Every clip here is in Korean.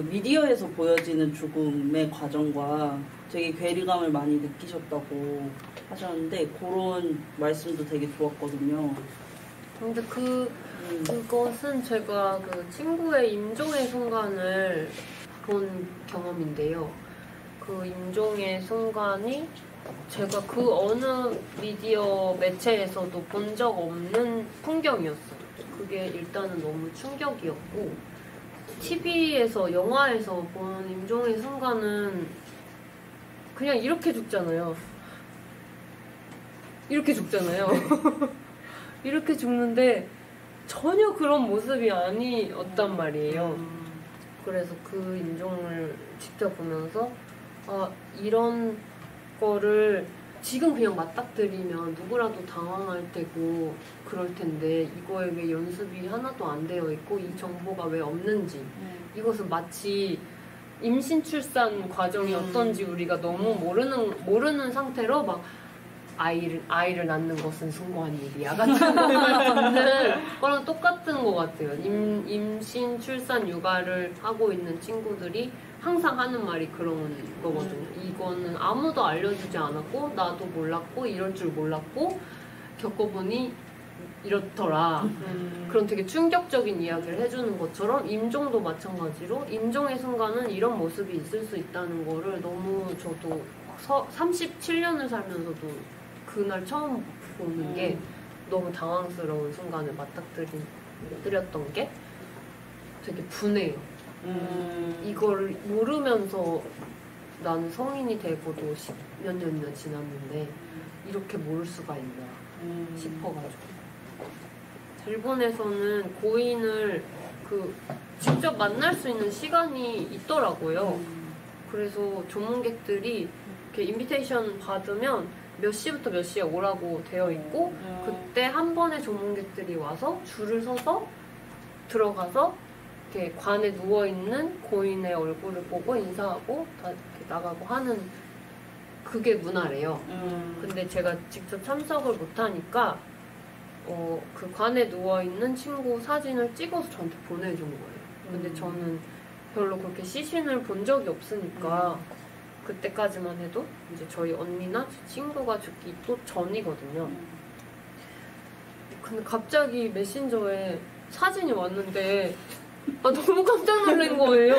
그 미디어에서 보여지는 죽음의 과정과 되게 괴리감을 많이 느끼셨다고 하셨는데 그런 말씀도 되게 좋았거든요. 근데 그것은 제가 그 친구의 임종의 순간을 본 경험인데요. 그 임종의 순간이 제가 그 어느 미디어 매체에서도 본 적 없는 풍경이었어요. 그게 일단은 너무 충격이었고, TV에서, 영화에서 본 임종의 순간은 그냥 이렇게 죽잖아요. 이렇게 죽잖아요. 이렇게 죽는데 전혀 그런 모습이 아니었단 말이에요. 그래서 그 임종을 직접 보면서 이런 거를 지금 그냥 맞닥뜨리면 누구라도 당황할 테고 그럴 텐데 이거에 왜 연습이 하나도 안 되어 있고 이 정보가 왜 없는지 이것은 마치 임신 출산 과정이 어떤지 우리가 너무 모르는 상태로 막 아이를 낳는 것은 숭고한 일이야 같은 것만 듣는 거랑 똑같은 것 같아요. 임신 출산 육아를 하고 있는 친구들이 항상 하는 말이 그런 거거든요. 이거는 아무도 알려주지 않았고 나도 몰랐고 이럴 줄 몰랐고 겪어보니 이렇더라. 그런 되게 충격적인 이야기를 해주는 것처럼 임종도 마찬가지로 임종의 순간은 이런 모습이 있을 수 있다는 거를 너무 저도 37년을 살면서도 그날 처음 보는 게 너무 당황스러운 순간을 맞닥뜨렸던 게 되게 분해요. 이걸 모르면서 나는 성인이 되고도 몇 년이나 지났는데 이렇게 모를 수가 있나 싶어가지고. 일본에서는 고인을 직접 만날 수 있는 시간이 있더라고요. 그래서 조문객들이 이렇게 인비테이션 받으면 몇 시부터 몇 시에 오라고 되어 있고 그때 한 번에 조문객들이 와서 줄을 서서 들어가서 이렇게 관에 누워있는 고인의 얼굴을 보고 인사하고 다 이렇게 나가고 하는 그게 문화래요. 근데 제가 직접 참석을 못하니까 그 관에 누워있는 친구 사진을 찍어서 저한테 보내준 거예요. 근데 저는 별로 그렇게 시신을 본 적이 없으니까 그때까지만 해도 이제 저희 언니나 제 친구가 죽기 또 전이거든요. 근데 갑자기 메신저에 사진이 왔는데 너무 깜짝 놀란 거예요.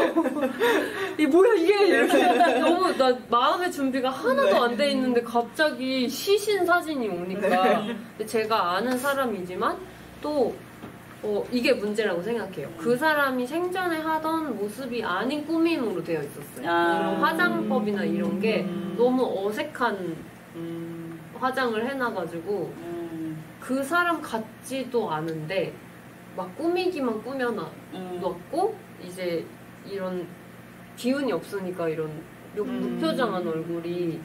이게 뭐야 이게 이렇게 너무 나 마음의 준비가 하나도 안 돼 있는데 갑자기 시신 사진이 오니까 근데 제가 아는 사람이지만 또 이게 문제라고 생각해요. 그 사람이 생전에 하던 모습이 아닌 꾸밈으로 되어 있었어요. 이런 화장법이나 이런 게 너무 어색한 화장을 해놔가지고 그 사람 같지도 않은데 막 꾸미기만 꾸며놨고 이제 이런 기운이 없으니까 이런 무표정한 얼굴이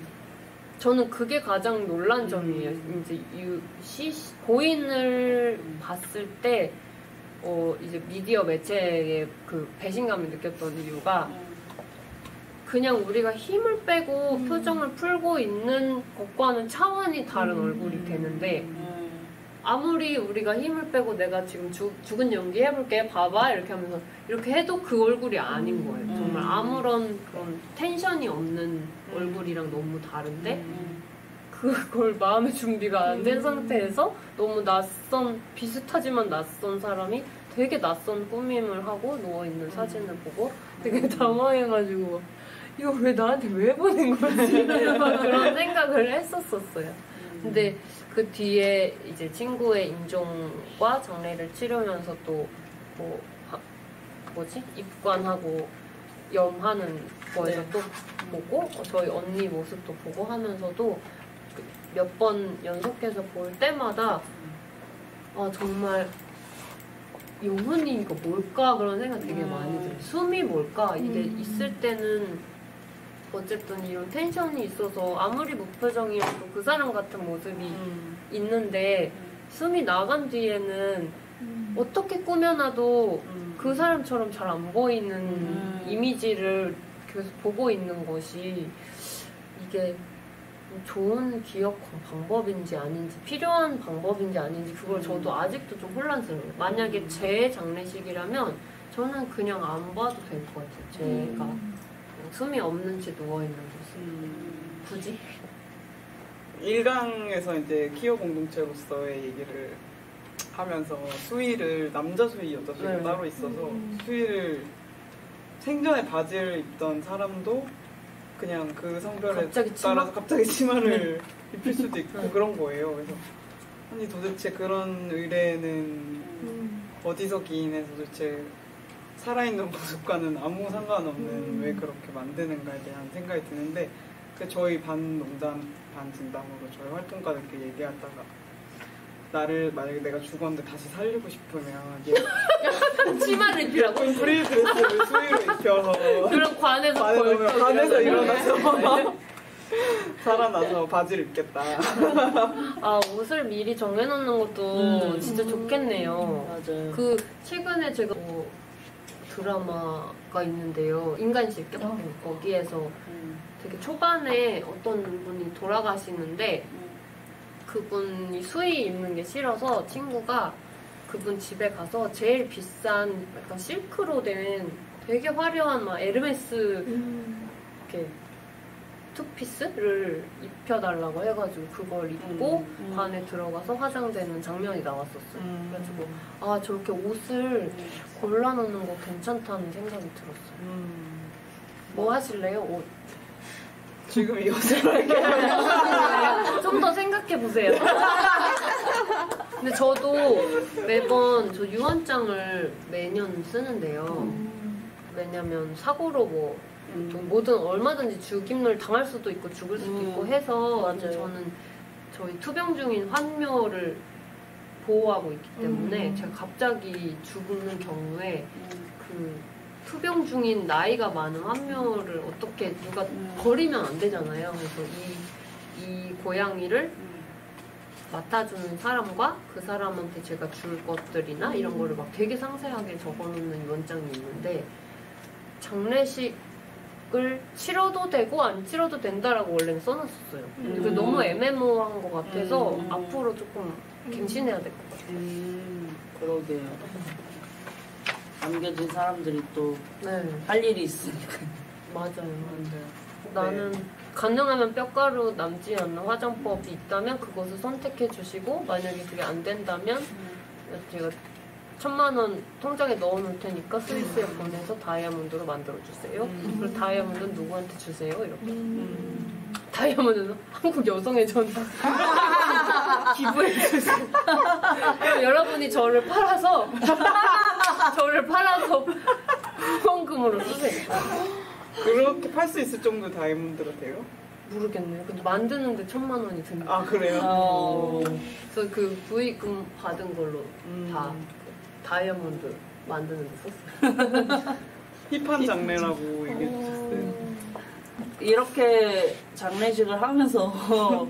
저는 그게 가장 놀란 점이에요. 이제 고인을 봤을 때 이제 미디어 매체의 그 배신감을 느꼈던 이유가 그냥 우리가 힘을 빼고 표정을 풀고 있는 것과는 차원이 다른 얼굴이 되는데 아무리 우리가 힘을 빼고 내가 지금 죽은 연기 해볼게 봐봐 이렇게 하면서 이렇게 해도 그 얼굴이 아닌 거예요. 정말 아무런 그런 텐션이 없는 얼굴이랑 너무 다른데 그걸 마음의 준비가 안 된 상태에서 너무 비슷하지만 낯선 사람이 되게 낯선 꾸밈을 하고 누워있는 사진을 보고 되게 당황해가지고 이거 왜 나한테 왜 보낸 거지? 막 그런 생각을 했었어요. 근데 그 뒤에 이제 친구의 임종과 장례를 치르면서 또 입관하고 염하는 거에서 또 보고 저희 언니 모습도 보고 하면서도 몇 번 연속해서 볼 때마다 정말 영혼이 이거 뭘까 그런 생각 되게 많이 들어요. 숨이 뭘까? 이게 있을 때는 어쨌든 이런 텐션이 있어서 아무리 무표정이어도 그 사람 같은 모습이 있는데 숨이 나간 뒤에는 어떻게 꾸며놔도 그 사람처럼 잘 안 보이는 이미지를 계속 보고 있는 것이 이게 좋은 기억 방법인지 아닌지 필요한 방법인지 아닌지 그걸 저도 아직도 좀 혼란스러워요. 만약에 제 장례식이라면 저는 그냥 안 봐도 될 것 같아요. 제가 그냥 숨이 없는 채 누워있는 모습. 굳이? 일강에서 이제 키오 공동체로서의 얘기를 하면서 수위를 남자 수위, 여자 수위가 네. 따로 있어서 수위를 생전에 바지를 입던 사람도 그냥 그 성별에 갑자기 치마? 따라서 갑자기 치마를 입힐 수도 있고 그런 거예요. 그래서 아니 도대체 그런 의뢰는 어디서 기인해서 도대체 살아있는 모습과는 아무 상관없는 왜 그렇게 만드는가에 대한 생각이 드는데 그 저희 반 농담 반 진담으로 저희 활동가들끼리 얘기하다가 나를 만약에 내가 죽었는데 다시 살리고 싶으면 치마를 입히라고? 프리드레스를 수위로 입혀서 그럼 관에서 관에서 일어나서 살아나서 바지를 입겠다. 아, 옷을 미리 정해놓는 것도 진짜 좋겠네요. 맞아요. 그 최근에 제가 드라마가 있는데요. 인간실격? 거기에서 되게 초반에 어떤 분이 돌아가시는데 그분이 수의 입는 게 싫어서 친구가 그분 집에 가서 제일 비싼 약간 실크로 된 되게 화려한 막 에르메스 이렇게 투피스를 입혀달라고 해가지고 그걸 입고 반에 들어가서 화장되는 장면이 나왔었어요. 그래가지고 아 저렇게 옷을 골라놓는 거 괜찮다는 생각이 들었어요. 뭐 하실래요? 옷. 지금 이것을 할게요. 좀 더 생각해 보세요. 근데 저도 매번 저 유언장을 매년 쓰는데요. 왜냐면 사고로 뭐 뭐든 얼마든지 죽임을 당할 수도 있고 죽을 수도 있고 해서 맞아요. 저는 저희 투병 중인 환묘를 보호하고 있기 때문에 제가 갑자기 죽는 경우에 그 투병 중인 나이가 많은 환묘를 어떻게 누가 버리면 안 되잖아요. 그래서 이 고양이를 맡아주는 사람과 그 사람한테 제가 줄 것들이나 이런 거를 막 되게 상세하게 적어놓는 원장이 있는데 장례식을 치러도 되고 안 치러도 된다라고 원래는 써놨었어요. 근데 너무 애매모호한 것 같아서 앞으로 조금 갱신해야 될 것 같아요. 그러게요. 남겨진 사람들이 또 할 네, 일이 있으니까. 맞아요. 나는 가능하면 뼈가루 남지 않는 화장법이 있다면 그것을 선택해 주시고 만약에 그게 안 된다면 제가 1000만 원 통장에 넣어놓을 테니까 스위스에 보내서 다이아몬드로 만들어주세요. 그리고 다이아몬드는 누구한테 주세요. 이렇게. 다이아몬드는 한국 여성의 전 기부해주세요. 그럼 여러분이 저를 팔아서 후원금으로 쓰세요. 그렇게 팔 수 있을 정도 다이아몬드가 돼요? 모르겠네요. 근데 만드는데 1000만 원이 듭니다. 아 그래요? 그래서 그 부의금 받은 걸로 다 다이아몬드 만드는 데 썼어요. 힙한 장례라고 얘기해 주셨어요. 이렇게 장례식을 하면서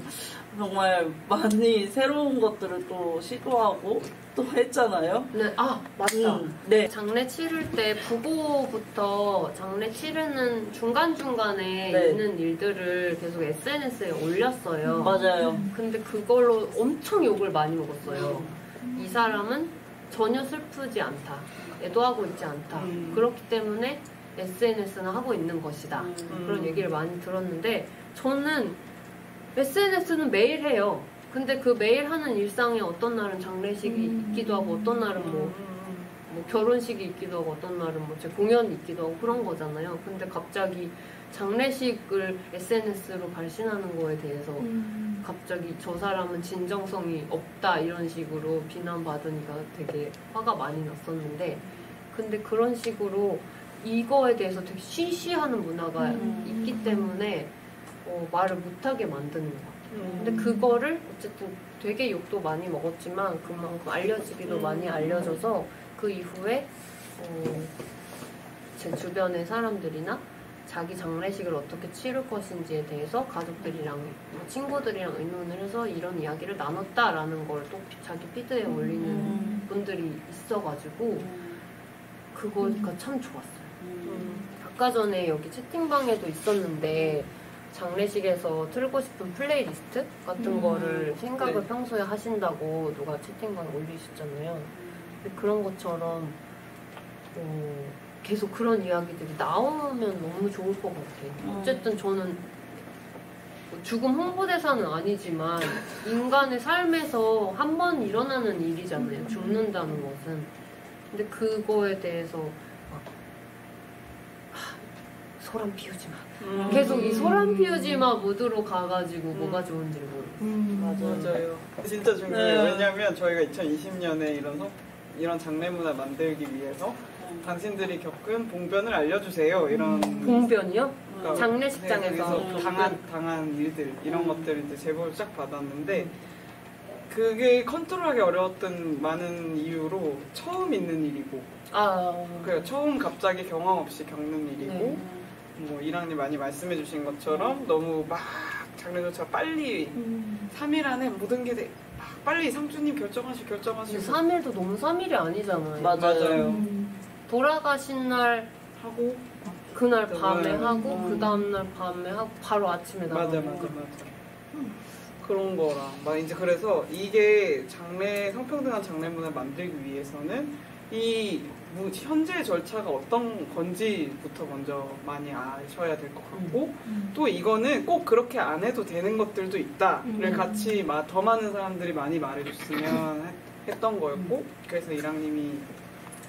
정말 많이 새로운 것들을 또 시도하고 또 했잖아요. 네, 아 맞다. 네. 장례 치를 때 부부부터 장례 치르는 중간중간에 네. 있는 일들을 계속 SNS에 올렸어요. 맞아요. 근데 그걸로 엄청 욕을 많이 먹었어요. 이 사람은 전혀 슬프지 않다. 애도하고 있지 않다. 그렇기 때문에 SNS는 하고 있는 것이다. 그런 얘기를 많이 들었는데 저는 SNS는 매일 해요. 근데 그 매일 하는 일상에 어떤 날은 장례식이 있기도 하고 어떤 날은 뭐 결혼식이 있기도 하고 어떤 날은 뭐 제 공연이 있기도 하고 그런 거잖아요. 근데 갑자기 장례식을 SNS로 발신하는 거에 대해서 갑자기 저 사람은 진정성이 없다 이런 식으로 비난받으니까 되게 화가 많이 났었는데 근데 그런 식으로 이거에 대해서 되게 시시하는 문화가 있기 때문에 말을 못하게 만드는 것 같아요. 근데 그거를 어쨌든 되게 욕도 많이 먹었지만 그만큼 알려지기도 많이 알려져서 그 이후에 제 주변의 사람들이나 자기 장례식을 어떻게 치를 것인지에 대해서 가족들이랑 친구들이랑 의논을 해서 이런 이야기를 나눴다라는 걸 또 자기 피드에 올리는 분들이 있어가지고 그거가 참 좋았어요. 아까 전에 여기 채팅방에도 있었는데 장례식에서 틀고 싶은 플레이리스트 같은 거를 생각을 네. 평소에 하신다고 누가 채팅방에 올리셨잖아요. 근데 그런 것처럼 계속 그런 이야기들이 나오면 너무 좋을 것 같아요. 어쨌든 저는 죽음 홍보대사는 아니지만 인간의 삶에서 한 번 일어나는 일이잖아요. 죽는다는 것은. 근데 그거에 대해서 막 소란 피우지 마. 계속 이 소란 피우지 마 모드로 가가지고 뭐가 좋은지를 모르겠어요. 맞아요. 진짜 중요해요. 왜냐면 저희가 2020년에 이런 장례 문화 만들기 위해서 당신들이 겪은 봉변을 알려주세요. 이런 봉변이요? 그러니까 장례식장에서 당한 일들 이런 것들을 이제 제보를 쫙 받았는데 그게 컨트롤하기 어려웠던 많은 이유로 처음 있는 일이고 그래요. 처음 갑자기 경험 없이 겪는 일이고 뭐 이랑님 많이 말씀해주신 것처럼 너무 막 장례 절차가 빨리 3일 안에 모든 게 빨리 상주님 결정하시고 3일도 너무 3일이 아니잖아요. 맞아요. 돌아가신 날 하고 그날 밤에 하고 그 다음날 밤에 하고 바로 아침에 나가고 맞아. 그런 거랑 막 이제 그래서 이게 성평등한 장례 문화를 만들기 위해서는 이 현재 절차가 어떤 건지부터 먼저 많이 아셔야 될 것 같고 또 이거는 꼭 그렇게 안 해도 되는 것들도 있다를 같이 더 많은 사람들이 많이 말해줬으면 했던 거였고 그래서 이랑님이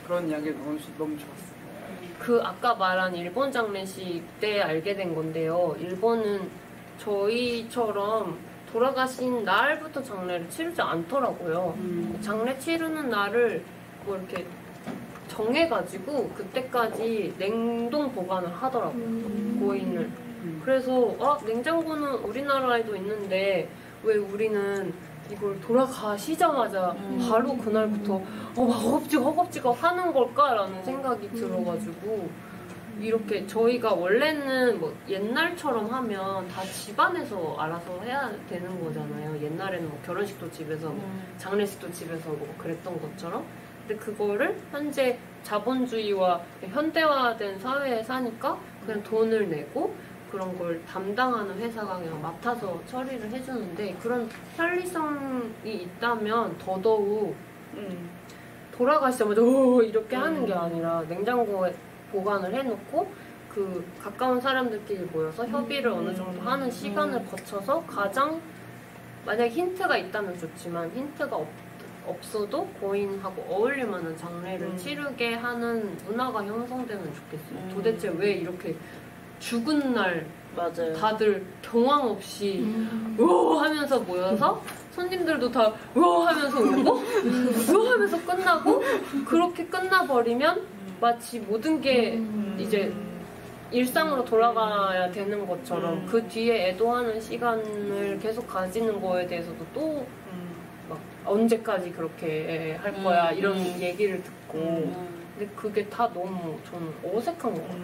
그런 이야기를 너무 좋았어요. 그 아까 말한 일본 장례식 때 알게 된 건데요. 일본은 저희처럼 돌아가신 날부터 장례를 치르지 않더라고요. 장례 치르는 날을 뭐 이렇게 정해가지고 그때까지 냉동 보관을 하더라고요. 고인을. 그래서 냉장고는 우리나라에도 있는데 왜 우리는 이걸 돌아가시자마자 바로 그날부터 막 허겁지겁 하는 걸까라는 생각이 들어가지고 이렇게 저희가 원래는 뭐 옛날처럼 하면 다 집안에서 알아서 해야 되는 거잖아요. 옛날에는 뭐 결혼식도 집에서 장례식도 집에서 뭐 그랬던 것처럼. 근데 그거를 현재 자본주의와 현대화된 사회에 사니까 그냥 돈을 내고 그런 걸 담당하는 회사가 그냥 맡아서 처리를 해주는데 그런 편리성이 있다면 더더욱 돌아가시자마자 이렇게 하는 게 아니라 냉장고에 보관을 해놓고 그 가까운 사람들끼리 모여서 협의를 어느 정도 하는 시간을 거쳐서 가장 만약 힌트가 있다면 좋지만 힌트가 없어도 고인하고 어울릴 만한 장례를 치르게 하는 문화가 형성되면 좋겠어요. 도대체 왜 이렇게 죽은 날 맞아요. 다들 경황 없이 우와 하면서 모여서 손님들도 다 우와 하면서 오고 우와 하면서 끝나고 그렇게 끝나버리면 마치 모든 게 이제 일상으로 돌아가야 되는 것처럼 그 뒤에 애도하는 시간을 계속 가지는 거에 대해서도 또 막 언제까지 그렇게 할 거야 이런 얘기를 듣고 근데 그게 다 너무 저는 어색한 것 같아요.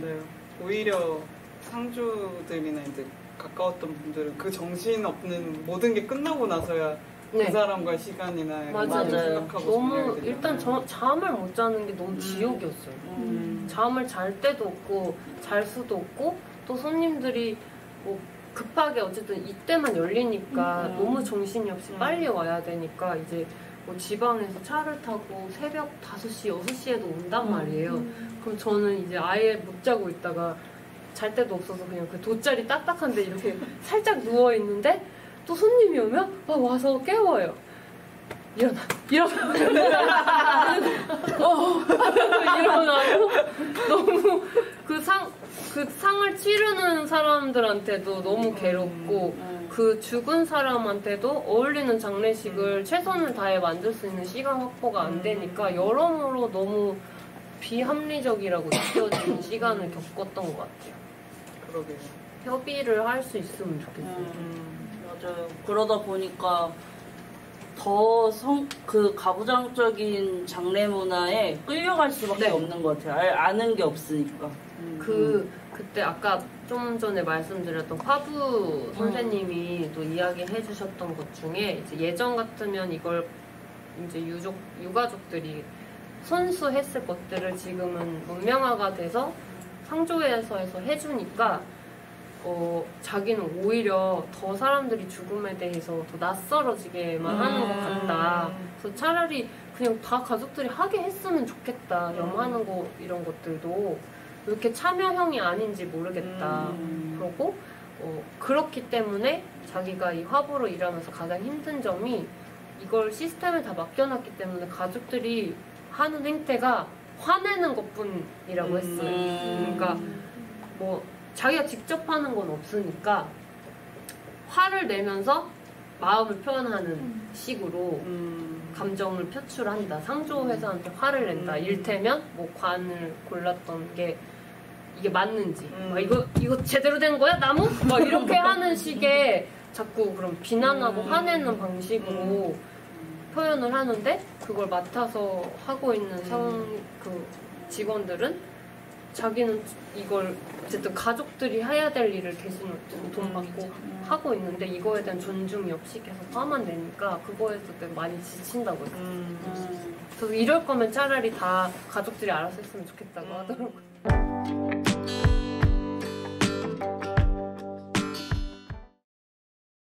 맞아요. 오히려 상주들이나 이제 가까웠던 분들은 그 정신 없는 모든 게 끝나고 나서야 그 사람과의 시간이나 맞아요. 생각하고 너무 일단 잠을 못 자는 게 너무 지옥이었어요. 잠을 잘 때도 없고 잘 수도 없고 또 손님들이 뭐 급하게 어쨌든 이때만 열리니까 너무 정신이 없이 빨리 와야 되니까 이제 뭐 지방에서 차를 타고 새벽 5시, 6시에도 온단 말이에요. 그럼 저는 이제 아예 못 자고 있다가 잘 데도 없어서 그냥 그 돗자리 딱딱한데 이렇게 살짝 누워있는데 또 손님이 오면 막 와서 깨워요. 일어나. 일어나고 너무 그 상을 치르는 사람들한테도 너무 괴롭고 그 죽은 사람한테도 어울리는 장례식을 최선을 다해 만들 수 있는 시간 확보가 안 되니까 여러모로 너무 비합리적이라고 느껴지는 시간을 겪었던 것 같아요. 그러게요. 협의를 할 수 있으면 좋겠어요. 맞아요. 그러다 보니까 더 그 가부장적인 장례 문화에 끌려갈 수밖에 없는 것 같아요. 아는 게 없으니까. 그때 아까 좀 전에 말씀드렸던 화부 선생님이 또 이야기해 주셨던 것 중에 이제 예전 같으면 이걸 이제 유가족들이 손수했을 것들을 지금은 문명화가 돼서 상조회에서 해주니까 자기는 오히려 더 사람들이 죽음에 대해서 더 낯설어지게만 하는 것 같다. 그래서 차라리 그냥 다 가족들이 하게 했으면 좋겠다. 염하는 거 이런 것들도 왜 이렇게 참여형이 아닌지 모르겠다. 그러고 그렇기 때문에 자기가 이 화보로 일하면서 가장 힘든 점이 이걸 시스템에 다 맡겨놨기 때문에 가족들이 하는 행태가 화내는 것뿐이라고 했어요. 그러니까 뭐 자기가 직접 하는 건 없으니까 화를 내면서 마음을 표현하는 식으로 감정을 표출한다. 상조 회사한테 화를 낸다. 일테면 뭐 관을 골랐던 게 이게 맞는지 막 이거 제대로 된 거야 나무? 막 이렇게 하는 식의 자꾸 그런 비난하고 화내는 방식으로 표현을 하는데 그걸 맡아서 하고 있는 그 직원들은 자기는 이걸 어쨌든 가족들이 해야 될 일을 대신 돈 받고 하고 있는데 이거에 대한 존중이 없이 계속 화만 내니까 그거에서 많이 지친다고 했어요. 그래서 이럴 거면 차라리 다 가족들이 알아서 했으면 좋겠다고 하더라고요.